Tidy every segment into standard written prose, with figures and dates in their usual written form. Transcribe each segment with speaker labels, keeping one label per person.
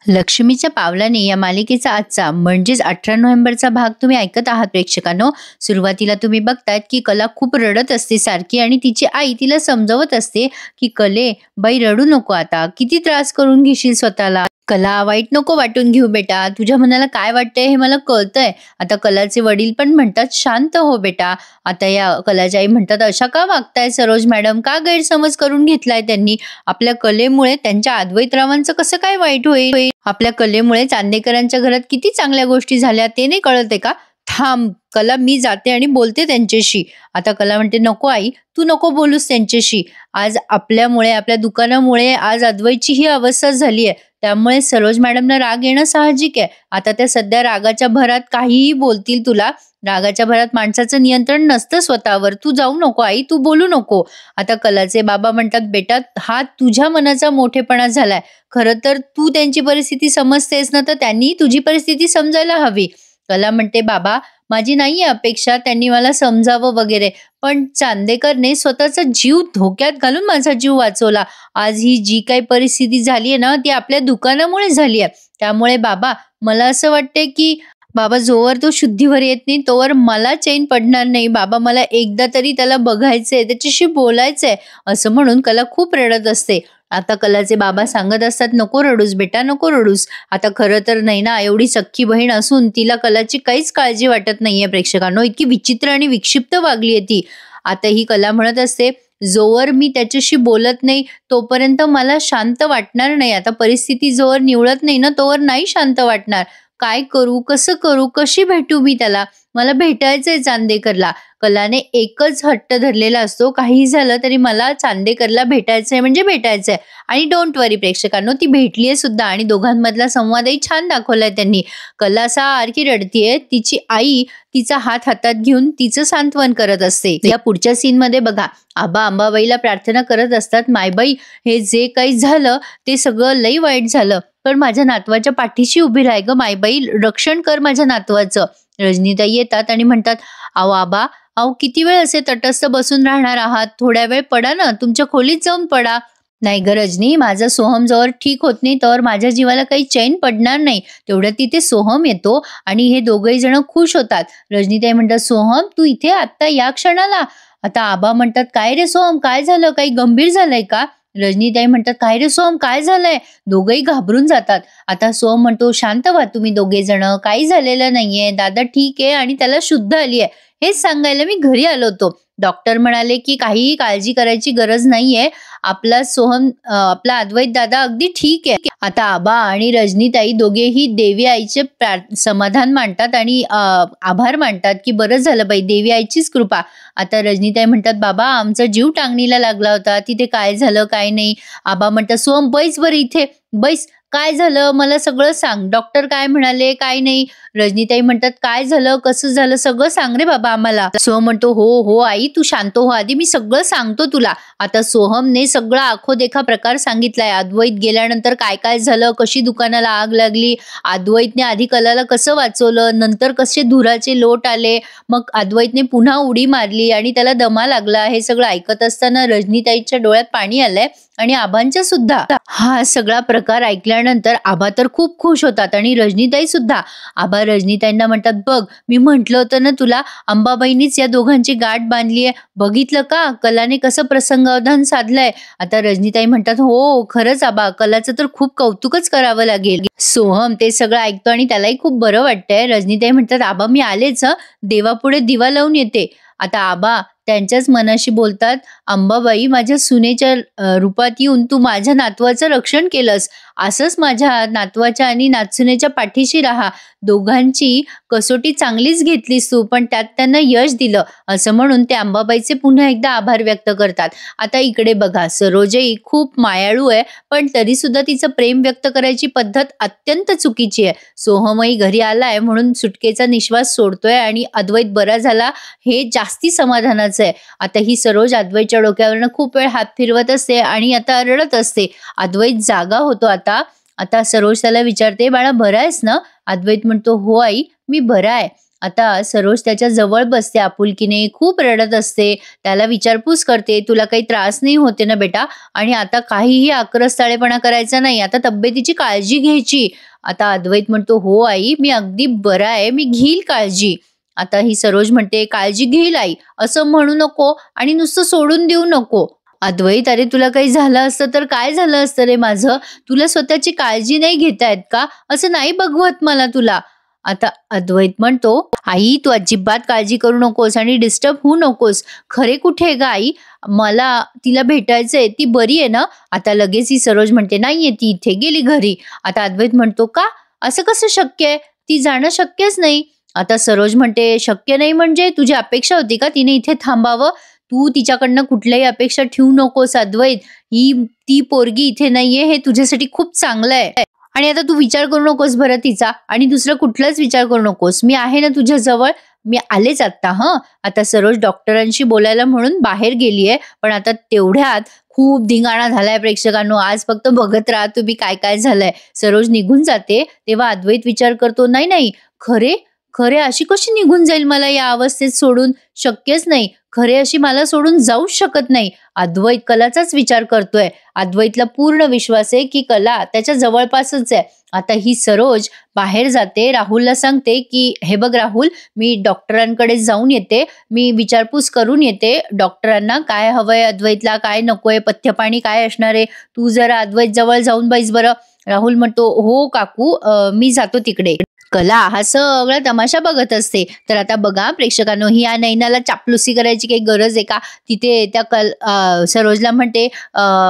Speaker 1: लक्ष्मीच्या पावलाने या मालिकेचा आजचा म्हणजेच 18 नोव्हेंबरचा भाग तुम्ही ऐकत आहात प्रेक्षकांनो. सुरुवातीला तुम्ही बघतायत की कला खूप रडत असते सारखी आणि तिची आई तिला समजवत असते की कले बाई रडू नको, आता किती त्रास करून घेशील स्वतःला. कला वाईट नको वाटून घेऊ बेटा, तुझ्या मनाला काय वाटतंय हे मला कळतंय. आता कलाचे वडील पण म्हणतात शांत हो बेटा. आता या कलाची आई म्हणतात अशा का वागताय सरोज मॅडम, का गैरसमज करून घेतलाय त्यांनी. आपल्या कलेमुळे त्यांच्या अद्वैतरावांचं कसं काय वाईट होईल. आपल्या कलेमुळे चांदेकरांच्या घरात किती चांगल्या गोष्टी झाल्या ते नाही कळत आहे का. थांब कला, मी जाते आणि बोलते त्यांच्याशी. आता कला म्हणते नको आई, तू नको बोलूस त्यांच्याशी. आज आपल्यामुळे, आपल्या दुकानामुळे आज अद्वैतची ही अवस्था झाली आहे, त्यामुळे सरोज मॅडमना राग येणं साहजिक आहे. आता त्या सध्या रागाच्या भरात काहीही बोलतील तुला. रागाच्या भरात माणसाचं नियंत्रण नसतं स्वतःवर. तू जाऊ नको आई, तू बोलू नको. आता कलाचे बाबा म्हणतात बेटा हा तुझ्या मनाचा मोठेपणा झालाय. खरं तर तू त्यांची परिस्थिती समजतेस ना, तर त्यांनी तुझी परिस्थिती समजायला हवी. कला म्हणते बाबा माझी नाहीये अपेक्षा त्यांनी मला समजावं वगैरे, पण चांदेकरने स्वतःचा जीव धोक्यात घालून माझा जीव वाचवला. आज ही जी काही परिस्थिती झाली आहे ना, ती आपल्या दुकानामुळे झाली आहे. त्यामुळे बाबा मला असं वाटते की बाबा जोवर तो शुद्धीवर येत नाही तोवर मला चैन पडणार नाही. बाबा मला एकदा तरी त्याला बघायचंय, त्याच्याशी बोलायचंय, असं म्हणून कला खूप रडत असते. आता कलाचे बाबा सांगत असतात नको रडूस बेटा, नको रडूस. आता खरं तर नाही ना, एवढी सख्खी बहीण असून तिला कलाची काहीच काळजी वाटत नाहीये प्रेक्षकांनो. इतकी विचित्र आणि विक्षिप्त वागली आहे ती. आता ही कला म्हणत असते जोवर मी त्याच्याशी बोलत नाही तोपर्यंत मला शांत वाटणार नाही. आता परिस्थिती जोवर निवळत नाही ना तोवर नाही शांत वाटणार. काय करू, कसं करू, कशी भेटू मी त्याला, मला भेटायचंय चांदेकरला. कलाने एकच हट्ट धरलेला असतो, काही झालं तरी मला चांदेकरला भेटायचंय म्हणजे भेटायचंय. आणि डोंट वरी प्रेक्षकांनो, ती भेटलीये सुद्धा आणि दोघांमधला संवादही छान दाखवलाय त्यांनी. कला सारखी रडतीये, तिची आई तिचा हात हातात घेऊन तिचं सांत्वन करत असते. या पुढच्या सीन मध्ये बघा, आबा अंबाबाईला प्रार्थना करत असतात मायबाई हे जे काही झालं ते सगळं लई वाईट झालं, पण माझ्या नातवाच्या पाठीशी उभी राह ग मायबाई, रक्षण कर माझ्या नातवाचं. रजनीताई येतात आणि म्हणतात अहो आबा, अहो किती वेळ असे तटस्थ बसून राहणार आहात, थोड्या वेळ पडा ना, तुमच्या खोलीत जाऊन पडा. नाही ग रजनी, माझा सोहम जवळ ठीक होत नाही तर माझ्या जीवाला काही चैन पडणार नाही. तेवढ्यात तिथे सोहम येतो आणि हे दोघही जण खुश होतात. रजनीताई म्हणतात सोहम तू इथे आत्ता या क्षणाला. आता आबा म्हणतात काय रे सोहम, काय झालं, काही गंभीर झालंय का. रजनीताई म्हणतात काय रे सोहम, काय झालंय. दोघही घाबरून जातात. आता सोहम म्हणतो शांत व्हा तुम्ही दोघे जण, काही झालेलं नाहीये, दादा ठीक आहे आणि त्याला शुद्ध आली आहे, हेच सांगायला मी घरी आलो होतो. डॉक्टर म्हणाले की काहीही काळजी करायची गरज नाहीये, आपला सोहम आपला अद्वैत दादा अगदी ठीक आहे. आता आबा आणि रजनीताई दोघेही देवी आईचे समाधान मांडतात आणि आभार मानतात की बरं झालं बाई, देवी आईचीच कृपा. आता रजनीताई म्हणतात बाबा आमचा जीव टांगणीला लागला होता, तिथे काय झालं काय नाही. आबा म्हणतात सोहम बैस बरं इथे बैस, काय झालं मला सगळं सांग, डॉक्टर काय म्हणाले काय नाही. रजनीताई म्हणतात काय झालं कसं झालं सगळं सांग रे बाबा आम्हाला. सोहम म्हणतो हो हो आई तू शांत हो आधी, मी सगळं सांगतो तुला. आता सोहमने सगळा आखो देखा प्रकार सांगितलाय. अद्वैत गेल्यानंतर काय काय झालं, कशी दुकानाला आग लागली, अद्वैतने आधी कलाला कसं वाचवलं, नंतर कसे धुराचे लोट आले, मग अद्वैतने पुन्हा उडी मारली आणि त्याला दमा लागला. हे सगळं ऐकत असताना रजनीताईच्या डोळ्यात पाणी आलंय आणि आबांच्या सुद्धा. हा सगळा प्रकार ऐकल्यानंतर आबा तर खूप खुश होतात आणि रजनीताई सुद्धा. आबा रजनीताईंना म्हणतात बघ मी म्हंटल होतं ना तुला, अंबाबाईनीच या दोघांची गाठ बांधली आहे, बघितलं का कलाने कसं प्रसंगावधान साधलंय. आता रजनीताई म्हणतात हो खरंच आबा, कलाचं तर खूप कौतुकच करावं लागेल. सोहम ते सगळं ऐकतो आणि त्यालाही खूप बरं वाटतंय. रजनीताई म्हणतात आबा मी आलेच, देवापुढे दिवा लावून येते. आता आबा त्यांच्याच मनाशी बोलतात अंबाबाई माझ्या सुनेच्या रूपात येऊन तू माझ्या नातवाचं रक्षण केलंस, असंच माझ्या नातवाच्या आणि नातसुनेच्या पाठीशी राहा. दोघांची कसोटी चांगलीच घेतलीस तू, पण त्यात त्यांना यश दिलं, असं म्हणून ते अंबाबाईचे पुन्हा एकदा आभार व्यक्त करतात. आता इकडे बघा सरोजई खूप मायाळू आहे, पण तरी सुद्धा तिचं प्रेम व्यक्त करायची पद्धत अत्यंत चुकीची आहे. सोहमही घरी आलाय म्हणून सुटकेचा निश्वास सोडतोय आणि अद्वैत बरा झाला हे जास्ती समाधानाचं आहे. आता ही सरोज अद्वैतच्या डोक्यावरनं खूप वेळ हात फिरवत असते आणि आता रडत असते. अद्वैत जागा होतो आता सरोज त्याला विचारते बाळा बरा आहेस ना. अद्वैत म्हणतो हो आई मी बरा आहे. आता सरोज त्याच्या जवळ बसते आपुलकीने, खूप रडत असते. त्याला विचारपूस करते, "तुला काही त्रास नाही होते ना बेटा? आणि आता काहीही आक्रस्ताळेपणा करायचा नाही. आता तब्येतीची काळजी घ्यायची." आता अद्वैत म्हणतो, "हो आई, मी अगदी बरा आहे. मी घेईल काळजी." आता ही सरोज म्हणते, "काळजी घेईल आई, असं म्हणू नको आणि नुसतं सोडून देऊ नको." अद्वैत, "अरे तुला काही झालं असतं तर काय झालं असतं रे माझं? तुला स्वतःची काळजी नाही घेता येत का? असं नाही बघवत मला तुला." आता अद्वैत म्हणतो, "आई तू अजिबात काळजी करू नकोस आणि डिस्टर्ब होऊ नकोस. खरे कुठे आहे गं आई? मला तिला भेटायचंय. ती बरी आहे ना?" आता लगेच ही सरोज म्हणते, "नाहीये ती इथे, गेली घरी." आता अद्वैत म्हणतो, "का? असं कसं शक्य आहे? ती जाणं शक्यच नाही." आता सरोज म्हणते, "शक्य नाही म्हणजे तुझी अपेक्षा होती का तिने इथे थांबावं? तू तिच्याकडनं कुठल्याही अपेक्षा ठेवू नकोस अद्वैत. ती पोरगी इथे नाहीये हे तुझ्यासाठी खूप चांगलं आहे. आणि आता तू विचार करू नकोस बरं तिचा आणि दुसरं कुठलाच विचार करू नकोस. मी आहे ना तुझ्या जवळ. मी आलेच आत्ता हं." आता सरोज डॉक्टरांशी बोलायला म्हणून बाहेर गेलीये, पण आता तेवढ्यात खूप धिंगाणा झालाय प्रेक्षकांनो. आज फक्त बघत राहा तुम्ही काय काय झालंय. सरोज निघून जाते तेव्हा अद्वैत विचार करतो, "नाही नाही, खरे खरे अशी कशी निघून जाईल मला या अवस्थेत सोडून? शक्यच नाही. खरे अशी मला सोडून जाऊच शकत नाही." अद्वैत कलाचाच विचार करतोय. अद्वैतला पूर्ण विश्वास आहे की कला त्याच्या जवळपासच आहे. आता ही सरोज बाहेर जाते, राहुलला सांगते की "हे बघ राहुल, मी डॉक्टरांकडे जाऊन येते. मी विचारपूस करून येते डॉक्टरांना, काय हवंय अद्वैतला, काय नकोय, पथ्यपाणी काय असणार आहे. तू जरा अद्वैत जवळ जाऊन बैस बरं." राहुल म्हणतो, "हो काकू, मी जातो तिकडे." कला हा सगळा तमाशा बघत असते. तर आता बघा प्रेक्षकांनो, ही या नैनाला चापलुसी करायची काही गरज आहे का? तिथे त्या सरोजला म्हणते,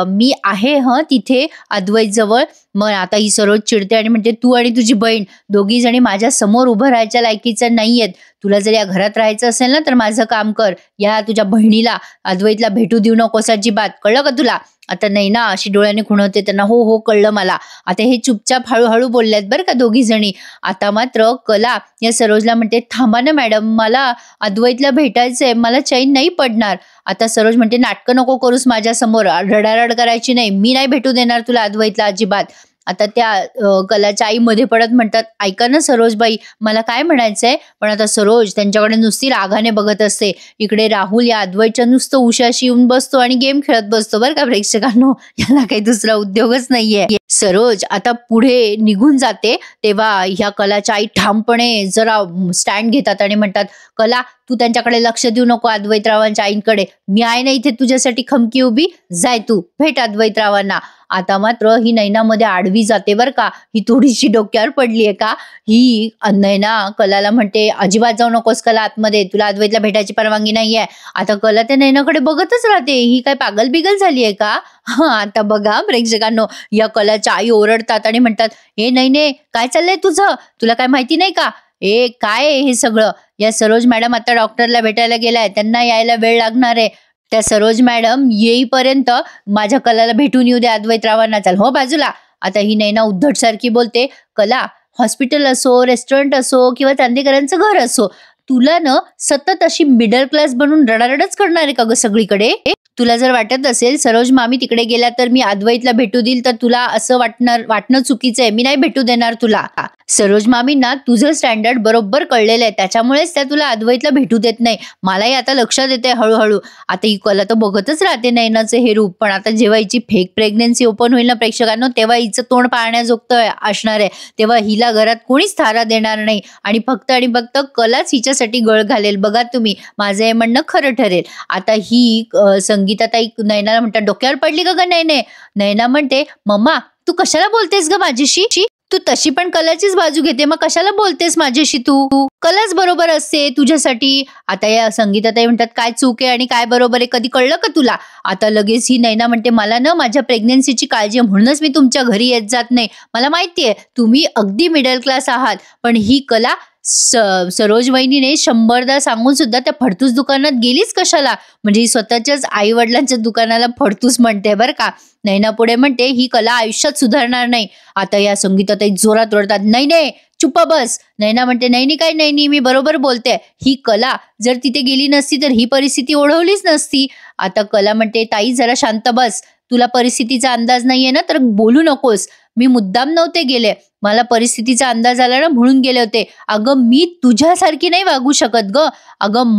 Speaker 1: "मी आहे हं तिथे अद्वैत जवळ." मग आता ही सरोज चिडते आणि म्हणते, "तू आणि तुझी बहीण दोघी जणी माझ्या समोर उभं राहायच्या लायकीचं नाहीयेत. तुला जर या घरात राहायचं असेल ना तर माझं काम कर. या तुझ्या बहिणीला अद्वैतला भेटू देऊ नकोस अजिबात. कळलं का तुला?" आता नैना अशी डोळ्याने खुणवते त्यांना, "हो हो कळलं मला." आता हे चुपचाप हळूहळू बोलल्यात बरं का दोघी जणी. आता मात्र कला या सरोजला म्हणते, "थांबा ना मॅडम, मला अद्वैतला भेटायचंय. मला चैन नाही पडणार." आता सरोज म्हणते, "नाटकं नको करूस माझ्यासमोर. रडारड करायची नाही. मी नाही भेटू देणार तुला अद्वैतला अजिबात." आता त्या कलाच्या आई मध्ये पडत म्हणतात, "ऐका ना सरोजबाई, मला काय म्हणायचंय." पण आता सरोज त्यांच्याकडे नुसती रागाने बघत असते. इकडे राहुल या अद्वैतच्या नुसतं उशाशी येऊन बसतो आणि गेम खेळत बसतो बरं का प्रेक्षकांनो. याला काही दुसरा उद्योगच नाहीये. सरोज आता पुढे निघून जाते तेव्हा ह्या कलाच्या आई ठामपणे जरा स्टँड घेतात आणि म्हणतात, "कला, तू त्यांच्याकडे लक्ष देऊ नको अद्वैतरावांच्या आईंकडे. मी आहे ना इथे तुझ्यासाठी खमकी उभी. जाय तू भेट अद्वैतरावांना." आता मात्र ही नैनामध्ये आडवी जाते बरं का. ही थोडीशी डोक्यावर पडलीये का. ही नैना कलाला म्हणते, "अजिबात जाऊ नकोस कला आतमध्ये. तुला अद्वैतला भेटायची परवानगी नाहीये." आता कला त्या नैनाकडे बघतच राहते. ही काय पागल बिगल झालीये का? हा आता बघा प्रेक्षकांनो, या कलाच्या आई ओरडतात आणि म्हणतात, "ए नैने, काय चाललंय तुझं? तुला काय माहिती नाही का? ए काय आहे हे सगळं?" या सरोज मॅडम आता डॉक्टरला भेटायला गेलाय, त्यांना यायला वेळ लागणार आहे. त्या सरोज मॅडम येईपर्यंत माझ्या कलाला भेटून येऊ द्या अद्वैतरावांना. "चल हो बाजूला." आता ही नैना उद्धट सारखी बोलते, "कला, हॉस्पिटल असो, रेस्टॉरंट असो किंवा चांदेकरांचं घर असो, तुला ना सतत अशी मिडल क्लास बनून रडारडच करणार आहे का ग सगळीकडे? तुला जर वाटत असेल सरोज मामी तिकडे गेल्या तर मी अद्वैतला भेटू देईल, तर तुला असं वाटणं चुकीचं आहे. मी नाही भेटू देणार तुला. सरोज मामींना तुझं स्टँडर्ड बरोबर कळलेलं आहे, त्याच्यामुळेच त्या तुला अद्वैतला भेटू देत नाही. मलाही आता लक्षात येते हळूहळू." आता ही कला तर बघतच राहते नैनाचं हे रूप, पण आता जेव्हा हिची फेक प्रेग्नन्सी ओपन होईल ना प्रेक्षकांनो, तेव्हा हिचं तोंड पाहण्याजोगतं असणार आहे. तेव्हा हिला घरात कोणीच थारा देणार नाही आणि फक्त कलाच हिच्यासाठी गळ घालेल. बघा तुम्ही, माझं हे म्हणणं खरं ठरेल. आता ही संगीताताई नैनाला म्हणतात, "डोक्यावर पडली का ग नैने?" नैना म्हणते, "मम्मा, तू कशाला बोलतेस ग माझ्याशी? तू तशी पण कलाचीच बाजू घेते, मग कशाला बोलतेस माझ्याशी तू? कलाच बरोबर असते तुझ्यासाठी." आता या संगीताताई म्हणतात, "काय चूक आहे आणि काय बरोबर आहे कधी कळलं का तुला?" आता लगेच ही नैना म्हणते, "मला ना माझ्या प्रेग्नन्सीची काळजी आहे, म्हणूनच मी तुमच्या घरी येत जात नाही. मला माहितीये तुम्ही अगदी मिडल क्लास आहात." पण ही कला सरोज वहिनीने 100दा सांगून सुद्धा त्या फडतूस दुकानात गेलीच कशाला? म्हणजे ही स्वतःच्याच आई वडिलांच्या दुकानाला फडतूस म्हणते बरं का. नैना पुढे म्हणते, "ही कला आयुष्यात सुधारणार नाही." आता या संगीताताई जोरात ओरडतात, "नाही नाही, चुप्प बस." नैना म्हणते, "नाही काय नाही, मी बरोबर बोलते. ही कला जर तिथे गेली नसती तर ही परिस्थिती ओढवलीच नसती." आता कला म्हणते, "ताई जरा शांत बस. तुला परिस्थितीचा अंदाज नाहीये ना तर बोलू नकोस. मी मुद्दाम नव्हते गेले, मला परिस्थितीचा अंदाज आला ना म्हणून गेले होते. अगं मी तुझ्यासारखी नाही वागू शकत ग. अगं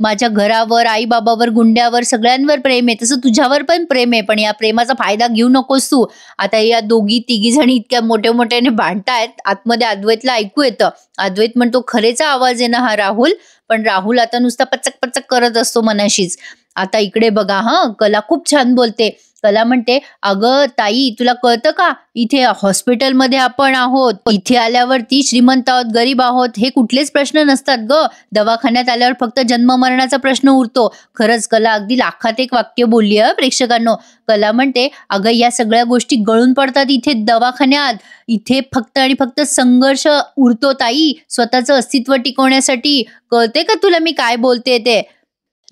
Speaker 1: माझ्या घरावर, आई बाबावर, गुंड्यावर, सगळ्यांवर प्रेम आहे, तसं तुझ्यावर पण प्रेम आहे, पण या प्रेमाचा फायदा घेऊ नकोस तू. आता या दोघी तिघी जणी इतक्या मोठ्या मोठ्याने भांडतायत. आतमध्ये अद्वैतला ऐकू येतं. अद्वैत म्हणतो खरेचा आवाज आहे ना हा राहुल, पण राहुल आता नुसता पचक पचक करत असतो मनाशीच. आता इकडे बघा कला खूप छान बोलते. कला म्हणते अगं ताई तुला कळतं का, इथे हॉस्पिटलमध्ये आपण आहोत, इथे आल्यावरती श्रीमंत आहोत गरीब आहोत हे कुठलेच प्रश्न नसतात ग. दवाखान्यात आल्यावर फक्त जन्म मरणाचा प्रश्न उरतो. खरंच कला अगदी लाखात एक वाक्य बोलली प्रेक्षकांनो. कला म्हणते अगं या सगळ्या गोष्टी गळून पडतात इथे दवाखान्यात. इथे फक्त आणि फक्त संघर्ष उरतो ताई स्वतःचं अस्तित्व टिकवण्यासाठी. कळते का तुला मी काय बोलते ते.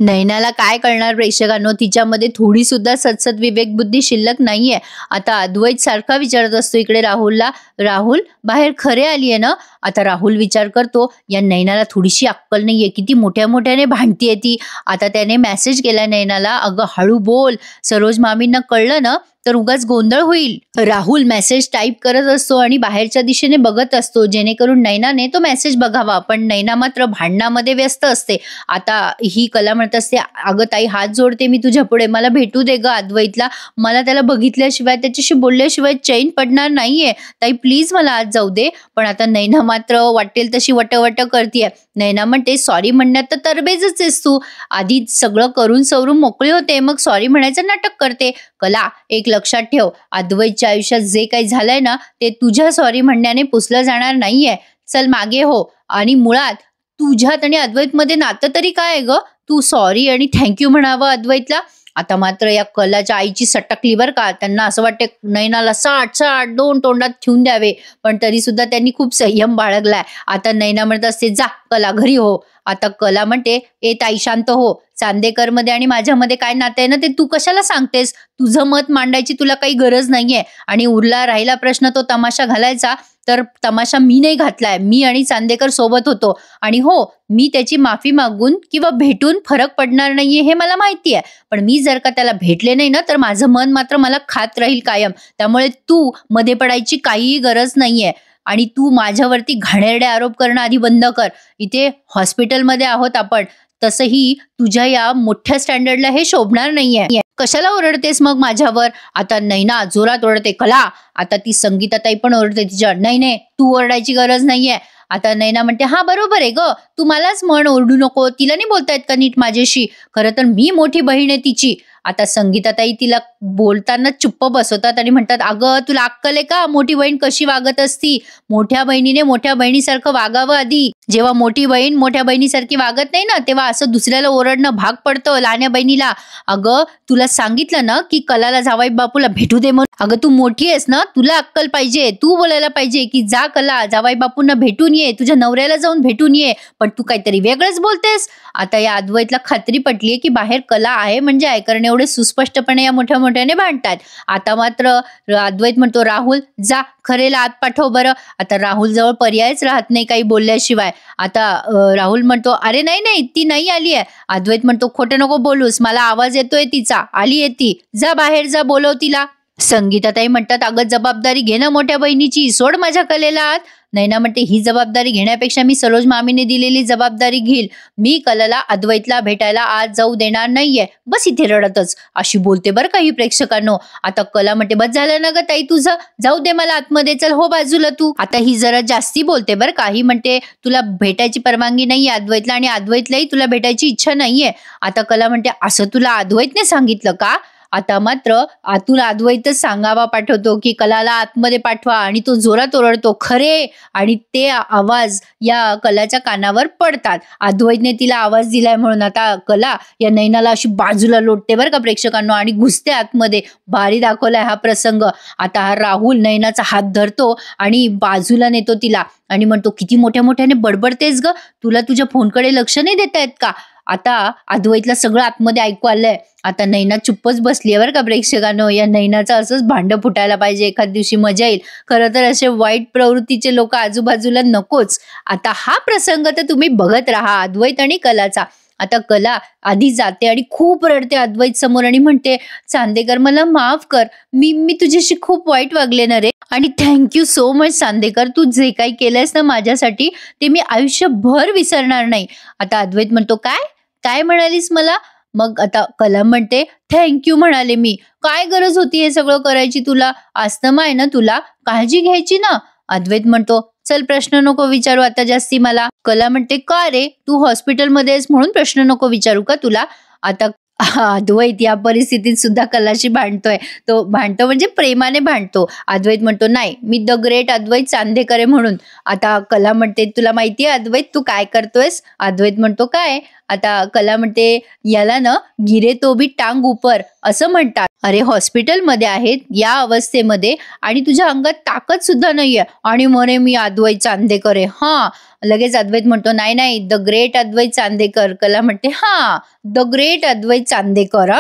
Speaker 1: नैनाला काय कळणार प्रेक्षकांनो, तिच्यामध्ये थोडी सुद्धा सदसद विवेक बुद्धी शिल्लक नाहीये. आता अद्वैत सारखा विचारत असतो इकडे राहुलला, राहुल बाहेर खरे आलीये ना. आता राहुल विचार करतो या नैनाला थोडीशी अक्कल नाहीये, किती मोठ्या मोठ्याने भांडतीये ती. आता त्याने मेसेज केला नैनाला, अगं हळू बोल, सरोज मामींना कळलं ना तर उगाच गोंधळ होईल. राहुल मेसेज टाईप करत असतो आणि बाहेरच्या दिशेने बघत असतो जेणेकरून नैनाने तो मेसेज बघावा, पण नैना मात्र भांडणामध्ये व्यस्त असते. आता ही कला म्हणत असते अगं ताई हात जोडते मी तुझ्या पुढे, मला भेटू दे ग अद्वैतला, मला त्याला बघितल्याशिवाय त्याच्याशी बोलल्याशिवाय चैन पडणार नाहीये ताई, प्लीज मला आज जाऊ दे. पण आता नैना मात्र वाटेल तशी वटवट करतीये. नैना म्हणते सॉरी म्हणण्यात तर तरबेजच आहेस तू, आधी सगळं करून सवरून मोकळी होते मग सॉरी म्हणायचं नाटक करते. कला एक लक्षात ठेव, अद्वैतच्या आयुष्यात जे काही झालंय ना ते तुझ्या सॉरी म्हणण्याने पुसलं जाणार नाहीये. चल मागे हो. आणि मुळात तुझ्यात आणि अद्वैत मध्ये नातं तरी काय आहे ग, तू सॉरी आणि थँक्यू म्हणावं अद्वैतला. आता मात्र या कलाच्या आईची सटकली बर का. त्यांना असं वाटते नैनाला साठ दोन तोंडात ठेवून द्यावे, पण तरी सुद्धा त्यांनी खूप संयम बाळगलाय. आता नैना म्हणत असते जा कला घरी हो. आता कला म्हणते ए ताई शांत हो, चांदेकर मध्ये आणि माझ्यामध्ये काय नातं आहे ना ते तू कशाला सांगतेस, तुझं मत मांडायची तुला काही गरज नाहीये. आणि उरला राहिला प्रश्न तो तमाशा घालायचा, तर तमाशा मी नाही घातलाय, मी आणि चांदेकर सोबत होतो आणि हो मी त्याची माफी मागून किंवा भेटून फरक पडणार नाहीये हे मला माहिती आहे, पण मी जर का त्याला भेटले नाही ना तर माझं मन मात्र मला खात राहील कायम. त्यामुळे तू मध्ये पडायची काहीही गरज नाहीये आणि तू माझ्यावरती घाणेरडे आरोप करणं आधी बंद कर. इथे हॉस्पिटलमध्ये आहोत आपण, तसंही तुझ्या या मोठ्या स्टँडर्डला हे शोभणार नाहीये. कशाला ओरडतेस मग माझ्यावर. आता नैना जोरात ओरडते. कला आता ती संगीताताई पण ओरडते तिच्या, नाही तू ओरडायची गरज नाहीये. आता नैना म्हणते हा बरोबर आहे ग, तू मलाच म्हण ओरडू नको, तिला नाही बोलतायत का नीट माझ्याशी, खरं तर मी मोठी बहीण आहे तिची. आता संगीताताई तिला बोलताना चुप्प बसवतात आणि म्हणतात अगं तुला अक्कल आहे का, मोठी बहीण कशी वागत असती, मोठ्या बहिणीने मोठ्या बहिणीसारखं वागावं आधी. जेव्हा मोठी बहीण मोठ्या बहिणीसारखी वागत नाही ना तेव्हा असं दुसऱ्याला ओरडणं भाग पडतं लहान्या बहिणीला. अगं तुला सांगितलं ना की कलाला जावई बापूला भेटू दे म्हणून, अगं तू मोठी आहेस ना, तुला अक्कल पाहिजे, तू बोलायला पाहिजे की जा कला जावई बापूंना भेटून ये, तुझ्या नवऱ्याला जाऊन भेटून ये, पण तू काहीतरी वेगळंच बोलतेस. आता या अद्वैतला खात्री पटलीये की बाहेर कला आहे म्हणजे ऐकणे एवढे सुस्पष्टपणे या मोठ्या मोठ्याने भांडतात. आता मात्र अद्वैत म्हणतो राहुल जा खरेला आत पाठव बरं. आता राहुल जवळ पर्यायच राहत नाही काही बोलल्याशिवाय. आता राहुल म्हणतो अरे नाही ती नाही आली आहे. अद्वैत म्हणतो खोटं नको बोलूस, मला आवाज येतोय तिचा, आली आहे ती, जा बाहेर जा बोलव तिला. संगीताताई म्हणतात अगं जबाबदारी घे ना मोठ्या बहिणीची, सोड माझ्या कलेला आत. नैना म्हणते ही जबाबदारी घेण्यापेक्षा मी सरोज मामीने दिलेली जबाबदारी घेईल, मी कलाला अद्वैतला भेटायला आज जाऊ देणार नाहीये, बस इथे रडतच, अशी बोलते बरं काही प्रेक्षकांनो. आता कला म्हणते बस झालं ना ग ताई तुझं, जाऊ दे मला आतमध्ये, चल हो बाजूला तू. आता ही जरा जास्ती बोलते बरं का. ही म्हणते तुला भेटायची परवानगी नाहीये अद्वैतला आणि अद्वैतलाही तुला भेटायची इच्छा नाहीये. आता कला म्हणते असं तुला अद्वैतने सांगितलं का. आता मात्र आतून अद्वैतच सांगावा पाठवतो की कलाला आतमध्ये पाठवा आणि तो जोरात ओरडतो खरे, आणि ते आवाज या कलाच्या कानावर पडतात. अद्वैतने तिला आवाज दिलाय म्हणून आता कला या नैनाला अशी बाजूला लोटते बरं का प्रेक्षकांनो आणि घुसते आतमध्ये. भारी दाखवलाय हा प्रसंग. आता हा राहुल नैनाचा हात धरतो आणि बाजूला नेतो तिला आणि म्हणतो किती मोठ्या मोठ्याने बडबडतेस ग, तुला तुझ्या फोनकडे लक्ष नाही देता येत का. आता अद्वैतला सगळं आतमध्ये ऐकू आलंय. आता नैना चुप्पच बसली आहे बरं का प्रेक्षकांनो. या नैनाचं असंच भांडं फुटायला पाहिजे, एखाद दिवशी मजा येईल. खरं तर असे वाईट प्रवृत्तीचे लोक आजूबाजूला नकोच. आता हा प्रसंग तर तुम्ही बघत राहा अद्वैत आणि कलाचा. आता कला आधी जाते आणि खूप रडते अद्वैत समोर आणि म्हणते, चांदेकर मला माफ कर, मी तुझ्याशी खूप वाईट वागले ना रे, आणि थँक्यू सो मच चांदेकर, तू जे काही केलंयस ना माझ्यासाठी ते मी आयुष्यभर विसरणार नाही. आता अद्वैत म्हणतो, काय काय म्हणालीस मला? मग आता कला म्हणते, थँक्यू म्हणाले मी, काय गरज होती हे सगळं करायची तुला? अस्थमा आहे ना तुला, काळजी घ्यायची ना. अद्वैत म्हणतो, चल प्रश्न नको विचारू आता जास्ती मला. कला म्हणते, का रे, तू हॉस्पिटलमध्ये आहेस म्हणून प्रश्न नको विचारू का तुला? आता अद्वैत या परिस्थितीत सुद्धा कलाशी भांडतोय. तो भांडतो म्हणजे प्रेमाने भांडतो. अद्वैत म्हणतो, नाही मी द ग्रेट अद्वैत चांदेकर आहे म्हणून. आता कला म्हणते, तुला माहितीये अद्वैत तू काय करतोयस? अद्वैत म्हणतो, काय? आता कला म्हणते, याला ना गिरे तो भी टांग ऊपर असं म्हणतात. अरे हॉस्पिटलमध्ये आहेत या अवस्थेमध्ये आणि तुझ्या अंगात ताकद सुद्धा नाहीये आणि म्हणे मी अद्वैत चांदेकर आहे. हा, लगेच अद्वैत म्हणतो, नाही नाही द ग्रेट अद्वैत चांदेकर. कला म्हणते, हा द ग्रेट अद्वैत चांदेकर.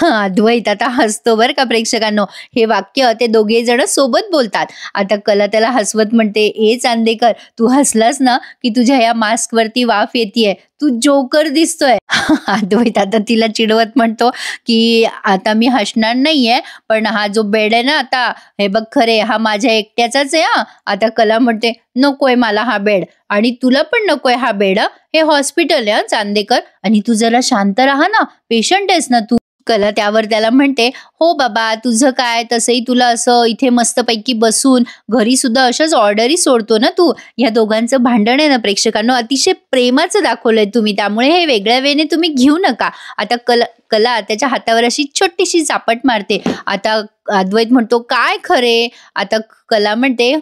Speaker 1: अद्वैत आता हसतो बरं का प्रेक्षकांनो. हे वाक्य ते दोघे जण सोबत बोलतात. आता कला त्याला हसवत म्हणते, ए चांदेकर, तू हसलास ना की तुझ्या या मास्क वरती वाफ येतीये, तू जोकर दिसतोय. अद्वैत आता तिला चिडवत म्हणतो की आता मी हसणार नाहीये, पण हा जो बेड आहे ना आता, हे बघ खरे हा माझ्या एकट्याचाच आहे हा. आता कला म्हणते, नकोय मला हा बेड, आणि तुला पण नकोय हा बेड. हे हॉस्पिटल आहे चांदेकर, आणि तू जरा शांत राहा ना, पेशंट आहेस ना तू. कला त्यावर त्याला म्हणते, हो बाबा तुझं काय, तसंही तुला असं इथे मस्तपैकी बसून घरी सुद्धा अशाच ऑर्डरी सोडतो ना तू. या दोघांचं भांडण आहे ना प्रेक्षकांनो अतिशय प्रेमाचं दाखवलंय तुम्ही, त्यामुळे हे वेगळ्या वेने तुम्ही घेऊ नका. आता कला त्याच्या हातावर अशी छोटीशी चापट मारते. आता अद्वैत म्हणतो, काय खरे? आता कला म्हणते,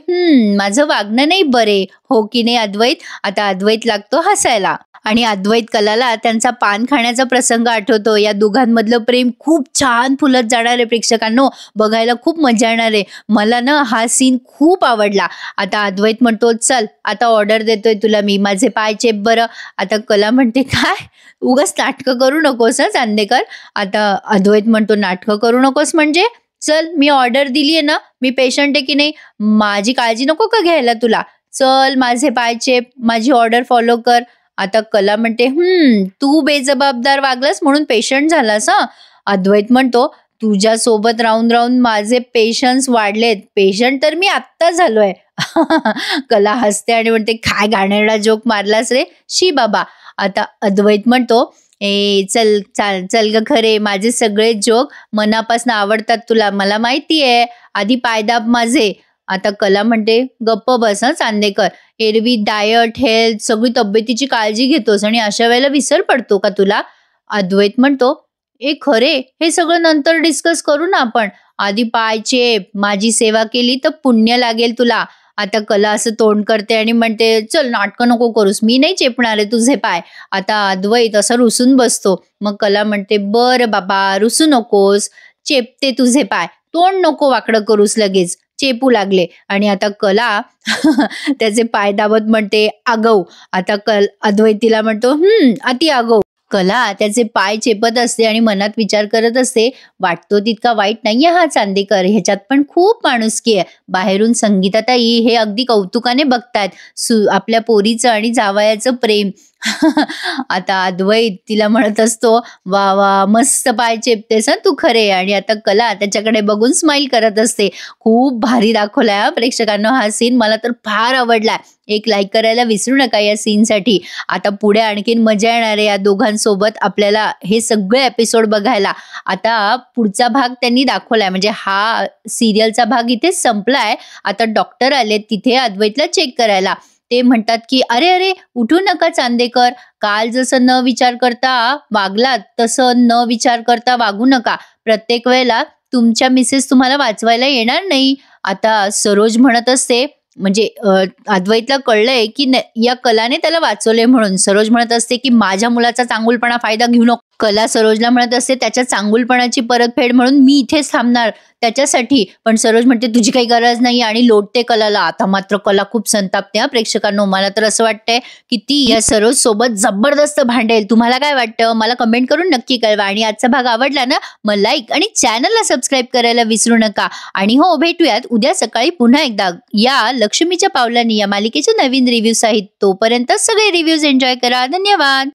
Speaker 1: माझं वागणं नाही बरे, हो की नाही अद्वैत? आता अद्वैत लागतो हसायला आणि अद्वैत कलाला त्यांचा पान खाण्याचा प्रसंग आठवतो. या दोघांमधलं प्रेम खूप छान फुलत जाणार आहे प्रेक्षकांनो, बघायला खूप मजा येणार आहे. मला ना हा सीन खूप आवडला. आता अद्वैत म्हणतो, चल आता ऑर्डर देतोय तुला मी, माझे पाय चेप बरं. आता कला म्हणते, काय उगाच नाटकं करू नकोस हा चांदेकर. आता अद्वैत म्हणतो, नाटकं करू नकोस म्हणजे? चल मी ऑर्डर दिलीये ना, मी पेशंट आहे की नाही, माझी काळजी नको का घ्यायला तुला? चल माझे पाय चेप, माझी ऑर्डर फॉलो कर. आता कला म्हणते, तू बेजबाबदार वागलास म्हणून पेशंट झालास हा. अद्वैत म्हणतो, तुझ्या सोबत राहून राहून माझे पेशन्स वाढलेत, पेशंट तर मी आत्ता झालोय. कला हसते आणि म्हणते, काय घाणेरडा जोक मारलास रे, शी बाबा. आता अद्वैत म्हणतो, चल चल ग खरे, माझे सगळे जोक मनापासून आवडतात तुला, मला माहितीये, आधी पायदाब माझे. आता कला म्हणते, गप्प बस हा चांदेकर, एरवी डायट हेल्थ सगळी तब्येतीची काळजी घेतोस आणि अशा वेळेला विसर पडतो का तुला? अद्वैत म्हणतो, खरे हे सगळं नंतर डिस्कस करू ना आपण, आधी पाय चेप, माझी सेवा केली तर पुण्य लागेल तुला. आता कला असं तोंड करते आणि म्हणते, चल नाटकं नको करूस, मी नाही चेपणार आहे तुझे पाय. आता अद्वैत असं रुसून बसतो. मग कला म्हणते, बरं बाबा रुसू नकोस, चेपते तुझे पाय, तोंड नको वाकडं करूस, लगेच चेपू लागले. आणि आता कला त्याचे पाय दाबत म्हणते, आगव. आता अद्वैत तिला म्हणतो, अति आगव. कला त्याचे पाय चेपत असते आणि मनात विचार करत असते, वाटतो तितका वाईट नाहीये हा चांदेकर, ह्याच्यात पण खूप माणुसकी आहे. बाहेरून संगीताताई हे अगदी कौतुकाने बघतायत आपल्या पोरीचं आणि जावयाचं प्रेम. आता अद्वैत तिला म्हणत असतो, वा वा मस्त पाय चेपतेस तू खरे. आणि आता कला त्याच्याकडे बघून स्माइल करत असते. खूप भारी दाखवलाय हा प्रेक्षकांनो हा सीन, मला तर फार आवडलाय. एक लाईक करायला विसरू नका या सीनसाठी. आता पुढे आणखीन मजा येणार आहे या दोघांसोबत आपल्याला हे सगळे एपिसोड बघायला. आता पुढचा भाग त्यांनी दाखवलाय, म्हणजे हा सिरियलचा भाग इथेच संपलाय. आता डॉक्टर आले तिथे अद्वैतला चेक करायला. ते म्हणतात की अरे अरे उठू नका चांदेकर, काल जसं न विचार करता वागलात तसं न विचार करता वागू नका. प्रत्येक वेळेला तुमच्या मिसेस तुम्हाला वाचवायला येणार नाही. आता सरोज म्हणत असते, म्हणजे अद्वैतला कळलंय की या कलाने त्याला वाचवले म्हणून. सरोज म्हणत असते की माझ्या मुलाचा चांगुलपणा फायदा घेऊ नको. कला सरोजला म्हणत असते, त्याच्या चांगुलपणाची परतफेड म्हणून मी इथेच थांबणार त्याच्यासाठी. पण सरोज म्हणते, तुझी काही गरज नाही, आणि लोटते कलाला. आता मात्र कला खूप संतापते हा प्रेक्षकांनो. मला तर असं वाटतंय की ती या सरोज सोबत जबरदस्त भांडेल. तुम्हाला काय वाटतं मला कमेंट करून नक्की कळवा. आणि आजचा भाग आवडला ना, मग लाईक आणि चॅनलला सबस्क्राईब करायला विसरू नका. आणि हो, भेटूयात उद्या सकाळी पुन्हा एकदा या लक्ष्मीच्या पावलांनी या मालिकेचे नवीन रिव्ह्यूज आहेत. तोपर्यंत सगळे रिव्ह्यूज एन्जॉय करा. धन्यवाद.